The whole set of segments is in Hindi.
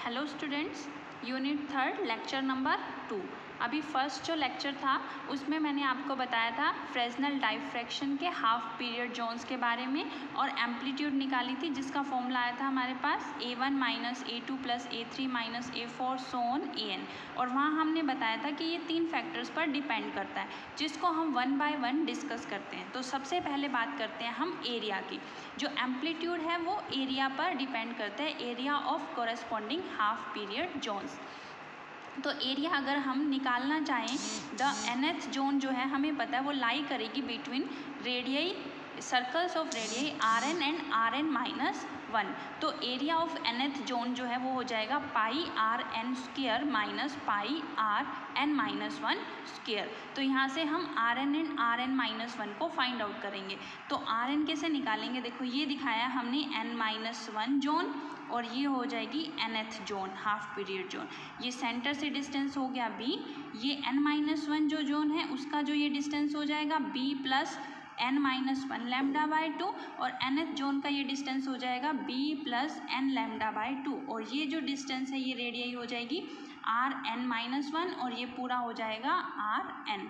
Hello students, unit 3 lecture number 2। अभी फर्स्ट जो लेक्चर था उसमें मैंने आपको बताया था फ्रेस्नेल डाइफ्रैक्शन के हाफ पीरियड जोन्स के बारे में और एम्पलीट्यूड निकाली थी जिसका फॉर्मूला आया था हमारे पास A1 minus A2 plus A3 minus A4 so on AN। और वहाँ हमने बताया था कि ये 3 फैक्टर्स पर डिपेंड करता है जिसको हम 1 बाय 1 डिस्कस करते हैं। तो सबसे पहले बात करते हैं हम एरिया की। जो एम्पलीट्यूड है वो एरिया पर डिपेंड करता है, area of corresponding half period zones. तो एरिया अगर हम निकालना चाहें, द nth जोन जो है हमें पता है वो लाई करेगी between radii circles of radii Rn and Rn minus 1। तो एरिया ऑफ nth जोन जो है वो हो जाएगा पाई Rn square minus pi Rn minus 1 square. तो यहाँ से हम Rn एंड Rn माइनस 1 को फाइंड आउट करेंगे। तो Rn कैसे निकालेंगे, देखो ये दिखाया हमने n माइनस 1 जोन और ये हो जाएगी nth zone half period zone. ये सेंटर से डिस्टेंस हो गया b, ये n माइनस 1 जो जोन है उसका जो ये डिस्टेंस हो जाएगा b plus n minus 1 lambda by 2 और nth जोन का ये डिस्टेंस हो जाएगा b plus n lambda by 2 और ये जो डिस्टेंस है ये रेडियई हो जाएगी Rn माइनस 1 और ये पूरा हो जाएगा Rn।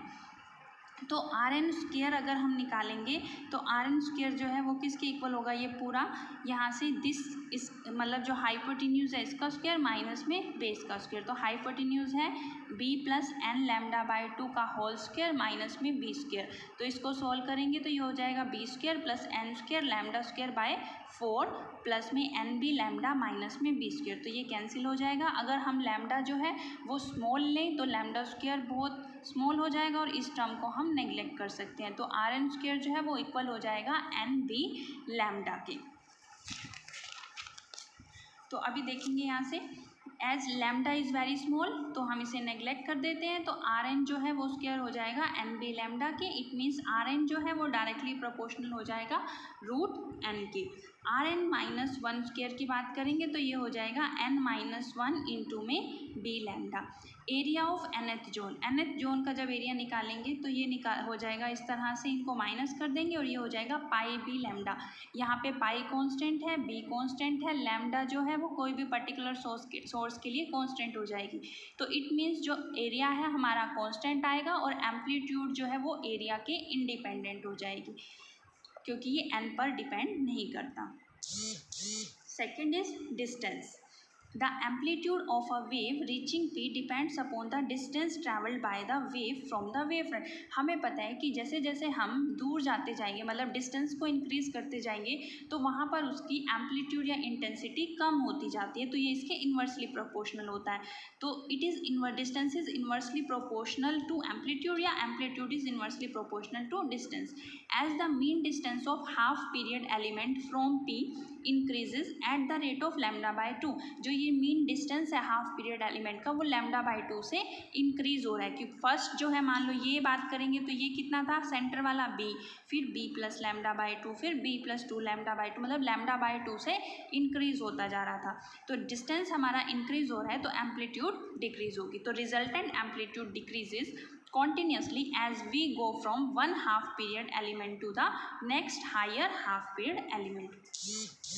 तो Rn स्क्वायर अगर हम निकालेंगे तो Rn स्क्वायर जो है वो किसके इक्वल होगा, ये पूरा यहाँ से इस मतलब जो हाइपोटेन्यूज है इसका स्क्वायर माइनस में बेस का स्क्वायर। तो हाइपोटेन्यूज है b plus n lambda by 2 का होल स्क्वायर माइनस में b स्क्वायर। तो इसको सॉल्व करेंगे तो ये हो जाएगा b square plus n square lambda square by 4 plus में एन बी लैम्डा माइनस में बी स्क्वायर। तो ये कैंसिल हो जाएगा। अगर हम लैम्डा जो है वो स्मॉल लें तो लैम्डा स्क्वायर बहुत स्मॉल हो जाएगा और इस टर्म को हम नेग्लेक्ट कर सकते हैं। तो Rn स्क्वायर जो है वो इक्वल हो जाएगा एन बी लैम्डा के। तो अभी देखेंगे यहाँ से as lambda is very small तो हम इसे नेग्लेक्ट कर देते हैं। तो Rn जो है वो स्क्वायर हो जाएगा एन बी लैम्डा के। इट मीन्स Rn जो है वो डायरेक्टली प्रोपोर्शनल हो जाएगा रूट n के। Rn माइनस 1 स्क्वायर की बात करेंगे तो ये हो जाएगा n माइनस 1 इंटू में b lambda. Area of nth zone, nth zone का जब एरिया निकालेंगे तो ये हो जाएगा इस तरह से, इनको माइनस कर देंगे और ये हो जाएगा पाई बी लैम्डा। यहाँ पे पाई कांस्टेंट है, बी कांस्टेंट है, लैम्डा जो है वो कोई भी पर्टिकुलर सोर्स के लिए कांस्टेंट हो जाएगी। तो इट मीन्स जो एरिया है हमारा कांस्टेंट आएगा और एम्पलीट्यूड जो है वो एरिया के इंडिपेंडेंट हो जाएगी क्योंकि ये n पर डिपेंड नहीं करता। Second is distance. The amplitude of a wave reaching P depends upon the distance traveled by the wave from the wavefront। हमें पता है कि जैसे जैसे हम दूर जाते जाएंगे मतलब डिस्टेंस को इंक्रीज करते जाएंगे तो वहाँ पर उसकी एम्पलीट्यूड या इंटेंसिटी कम होती जाती है। तो ये इसके इन्वर्सली प्रोपोर्शनल होता है। तो it is distance is inversely proportional to amplitude या amplitude is inversely proportional to distance. As the mean distance of half period element from P increases at the rate of lambda by 2। जो ये मीन डिस्टेंस है हाफ पीरियड एलिमेंट का वो लैम्डा बाय 2 से इंक्रीज हो रहा है। क्योंकि फर्स्ट जो है मान लो ये बात करेंगे तो ये कितना था सेंटर वाला b, फिर b प्लस लैम्डा बाय 2, फिर b प्लस 2 लैम्डा बाय 2, मतलब लैम्डा बाय 2 से इंक्रीज होता जा रहा था। तो डिस्टेंस हमारा इंक्रीज हो रहा है तो एम्पलीट्यूड डिक्रीज होगी। तो resultant amplitude decreases continuously as we go from one half period element to the next higher half period element।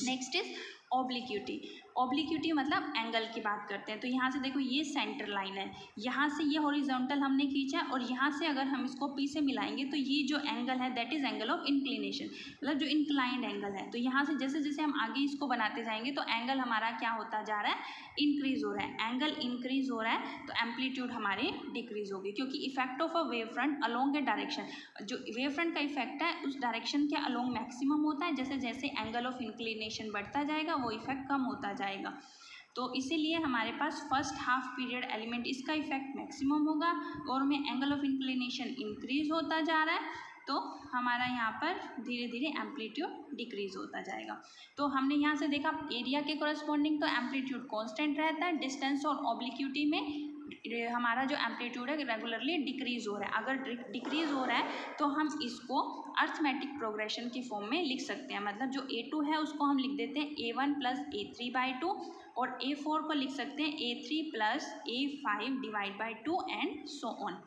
next is obliquity। obliquity मतलब एंगल की बात करते हैं। तो यहाँ से देखो ये सेंटर लाइन है, यहाँ से ये हॉरिजॉन्टल हमने खींचा और यहाँ से अगर हम इसको P से मिलाएंगे तो ये जो एंगल है that is angle of inclination, मतलब जो इंक्लाइंड एंगल है। तो यहाँ से जैसे जैसे हम आगे इसको बनाते जाएंगे तो एंगल हमारा क्या होता जा रहा है, इंक्रीज हो रहा है। एंगल इंक्रीज हो रहा है तो एम्पलीट्यूड हमारी डिक्रीज होगी क्योंकि effect of a wave front along A direction, जो वेव फ्रंट का इफेक्ट है उस डायरेक्शन के अलोंग मैक्सिमम होता है। जैसे जैसे एंगल ऑफ इंक्लिनेशन बढ़ता जाएगा वो इफेक्ट कम होता जाएगा। तो इसीलिए हमारे पास फर्स्ट हाफ पीरियड एलिमेंट इसका इफेक्ट मैक्सिमम होगा और में एंगल ऑफ इंक्लिनेशन इंक्रीज होता जा रहा है तो हमारा यहाँ पर धीरे धीरे एम्पलीट्यूड डिक्रीज होता जाएगा। तो हमने यहाँ से देखा एरिया के कोरस्पॉन्डिंग तो एम्पलीट्यूड कांस्टेंट रहता है, डिस्टेंस और ऑब्लिक्यूटी में हमारा जो एम्पलीट्यूड है रेगुलरली डिक्रीज हो रहा है। अगर डिक्रीज हो रहा है तो हम इसको अर्थमेटिक प्रोग्रेशन की फॉर्म में लिख सकते हैं। मतलब जो A2 है उसको हम लिख देते हैं A1 प्लस A3 बाई 2 और A4 को लिख सकते हैं A3 plus A5 divide by 2 and so on.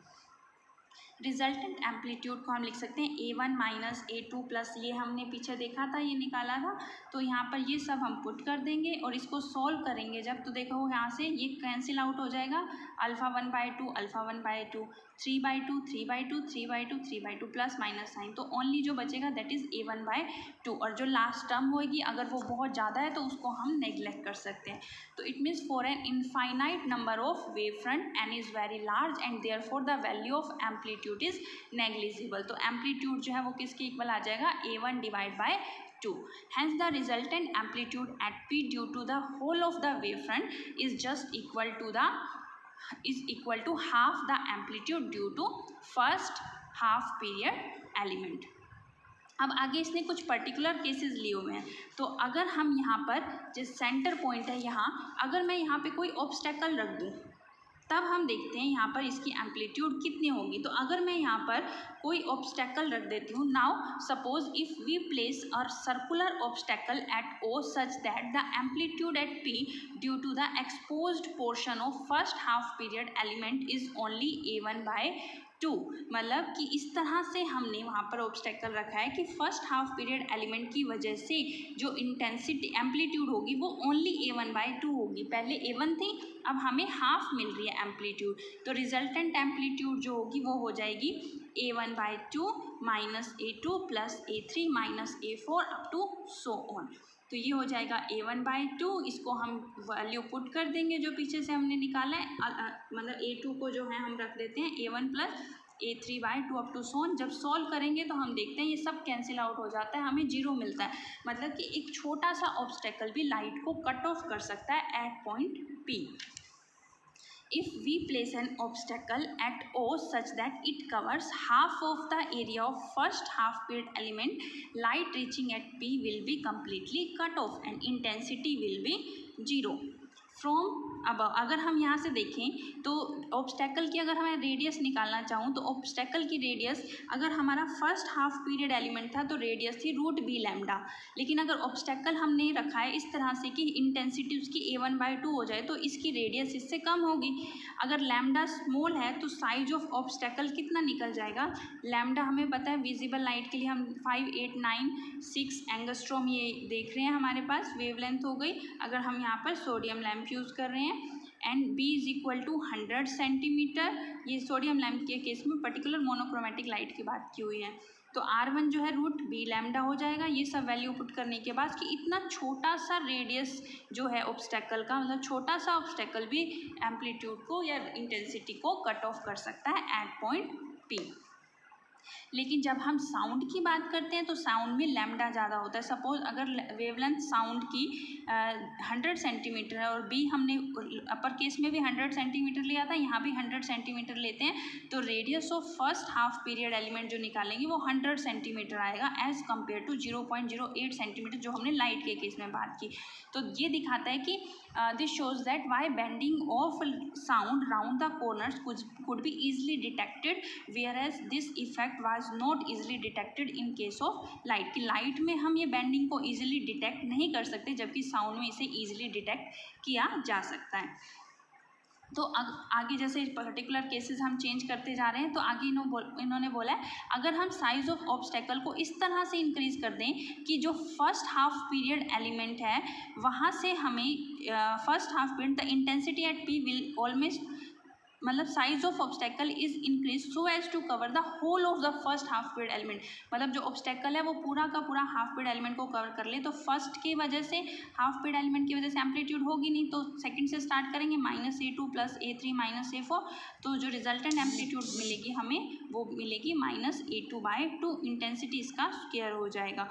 Resultant amplitude को हम लिख सकते हैं A1 माइनस A2 प्लस, ये हमने पीछे देखा था, ये निकाला था, तो यहाँ पर ये सब हम पुट कर देंगे और इसको सॉल्व करेंगे जब, तो देखो यहाँ से ये कैंसिल आउट हो जाएगा, alpha 1/2 alpha 1/2, 3/2 3/2 3/2 3/2 plus minus sign, तो ओनली जो बचेगा दैट इज़ A1/2, और जो लास्ट टर्म होगी अगर वो बहुत ज़्यादा है तो उसको हम नेग्लेक्ट कर सकते हैं। तो it means for an infinite number of wave front n is very large and therefore the value of amplitude is negligible, तो एम्पलीट्यूड जो है वो किसके इक्वल आ जाएगा, A1/2। Hence the resultant amplitude at P due to the whole of the wavefront is just equal to half the amplitude due to first half period element। अब आगे इसने कुछ पर्टिकुलर केसेस लिए हुए हैं, तो अगर हम यहाँ पर जो सेंटर पॉइंट है यहाँ, अगर मैं यहाँ पे कोई ऑब्स्टेकल रख दूँ तब हम देखते हैं यहाँ पर इसकी एम्पलीट्यूड कितनी होगी। तो अगर मैं यहाँ पर कोई ऑब्स्टेकल रख देती हूँ, now suppose if we place a circular obstacle at O such that the amplitude at P due to the exposed portion of first half period element is only A1/2, मतलब कि इस तरह से हमने वहाँ पर ऑब्स्टेकल रखा है कि फर्स्ट हाफ पीरियड एलिमेंट की वजह से जो इंटेंसिटी एम्पलीट्यूड होगी वो ओनली A1/2 होगी, पहले A1 थी अब हमें हाफ मिल रही है एम्पलीट्यूड, तो रिजल्टेंट एम्पलीट्यूड जो होगी वो हो जाएगी A1/2 minus A2 plus A3 minus A4 up to so on, तो ये हो जाएगा A1/2, इसको हम वैल्यू पुट कर देंगे जो पीछे से हमने निकाला है, मतलब A2 को जो है हम रख देते हैं A1 plus A3/2 up to सोन। जब सॉल्व करेंगे तो हम देखते हैं ये सब कैंसिल आउट हो जाता है, हमें 0 मिलता है, मतलब कि एक छोटा सा ऑब्स्टेकल भी लाइट को कट ऑफ कर सकता है at point P। If we place an obstacle at O such that it covers half of the area of first half period element, light reaching at P will be completely cut off and intensity will be 0 from above। अगर हम यहाँ से देखें तो ऑब्स्टेकल की अगर हमें रेडियस निकालना चाहूँ तो ऑब्स्टेकल की रेडियस, अगर हमारा फर्स्ट हाफ पीरियड एलिमेंट था तो रेडियस थी √b लैम्डा, लेकिन अगर ऑब्स्टेकल हमने रखा है इस तरह से कि इंटेंसिटी उसकी A1/2 हो जाए तो इसकी रेडियस इससे कम होगी। अगर लैम्डा स्मॉल है तो साइज ऑफ ऑब्स्टेकल कितना निकल जाएगा, लैम्डा हमें पता है विजिबल लाइट के लिए हम 5896 एंगस्ट्रॉम ये देख रहे हैं हमारे पास वेवलेंथ हो गई, अगर हम यहाँ पर सोडियम लैम्प यूज़ कर रहे हैं, and B is equal to 100 centimetre, ये सोडियम लैम्प के केस में पर्टिकुलर मोनोक्रोमेटिक लाइट की बात की हुई है, तो R1 जो है √b लैम्डा हो जाएगा। ये सब वैल्यू पुट करने के बाद कि इतना छोटा सा रेडियस जो है ऑब्स्टेकल का, मतलब छोटा सा ऑब्स्टेकल भी एम्पलीट्यूड को या इंटेंसिटी को कट ऑफ कर सकता है एट पॉइंट P। लेकिन जब हम साउंड की बात करते हैं तो साउंड में लैम्डा ज़्यादा होता है। सपोज अगर वेवलेंथ साउंड की 100 सेंटीमीटर है और B हमने अपर केस में भी 100 सेंटीमीटर लिया था, यहाँ भी 100 सेंटीमीटर लेते हैं, तो radius of first half period element जो निकालेंगे वो 100 सेंटीमीटर आएगा एज़ कम्पेयर टू 0.08 सेंटीमीटर जो हमने लाइट के केस में बात की। तो ये दिखाता है कि this shows that why bending of sound round the corners could be easily detected whereas this effect was not easily detected in case of light, कि लाइट में हम ये बेंडिंग को easily डिटेक्ट नहीं कर सकते जबकि साउंड में इसे easily डिटेक्ट किया जा सकता है। तो आगे जैसे पर्टिकुलर केसेस हम चेंज करते जा रहे हैं, तो आगे इन्होंने बोला है अगर हम साइज ऑफ ऑब्स्टेकल को इस तरह से इंक्रीज कर दें कि जो फर्स्ट हाफ पीरियड एलिमेंट है वहाँ से हमें first half period the intensity at P will almost, मतलब size of obstacle is increase so as to cover the whole of the first half period element, मतलब जो ऑब्स्टेकल है वो पूरा का पूरा हाफ पीरियड एलिमेंट को कवर कर ले, तो फर्स्ट की वजह से हाफ पीरियड एलिमेंट की वजह से एम्पलीट्यूड होगी नहीं, तो सेकंड से स्टार्ट करेंगे -A2 plus A3 minus A4, तो जो रिजल्टेंट एम्पलीट्यूड मिलेगी हमें वो मिलेगी -A2/2, इंटेंसिटी इसका स्क्वायर हो जाएगा।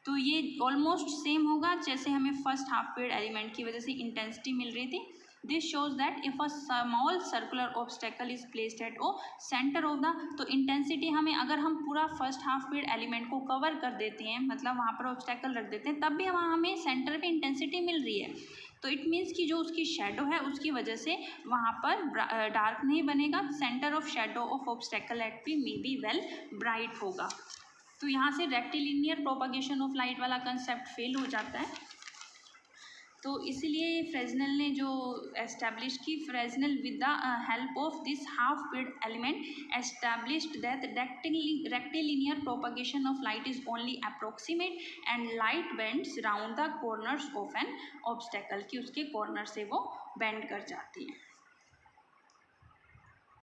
तो ये ऑलमोस्ट सेम होगा जैसे हमें फर्स्ट हाफ पीरियड एलिमेंट की वजह से इंटेंसिटी मिल रही थी। This shows that if a small circular obstacle is placed at O center of the, तो इंटेंसिटी हमें अगर हम पूरा फर्स्ट हाफ पीरियड एलिमेंट को कवर कर देते हैं, मतलब वहाँ पर ऑब्स्टेकल रख देते हैं, तब भी वहाँ हमें सेंटर पे इंटेंसिटी मिल रही है, तो इट मीन्स कि जो उसकी शेडो है उसकी वजह से वहाँ पर डार्क नहीं बनेगा, centre of shadow of obstacle at P may be well bright होगा। तो यहाँ से रेक्टिलिनियर प्रोपगेशन ऑफ लाइट वाला कंसेप्ट फेल हो जाता है। तो इसलिए फ्रेजनल ने जो एस्टैब्लिश की, Fresnel with the help of this half period element established that rectilinear propagation of light is only approximate and light bends round the corners of an obstacle, कि उसके कॉर्नर से वो बेंड कर जाती है।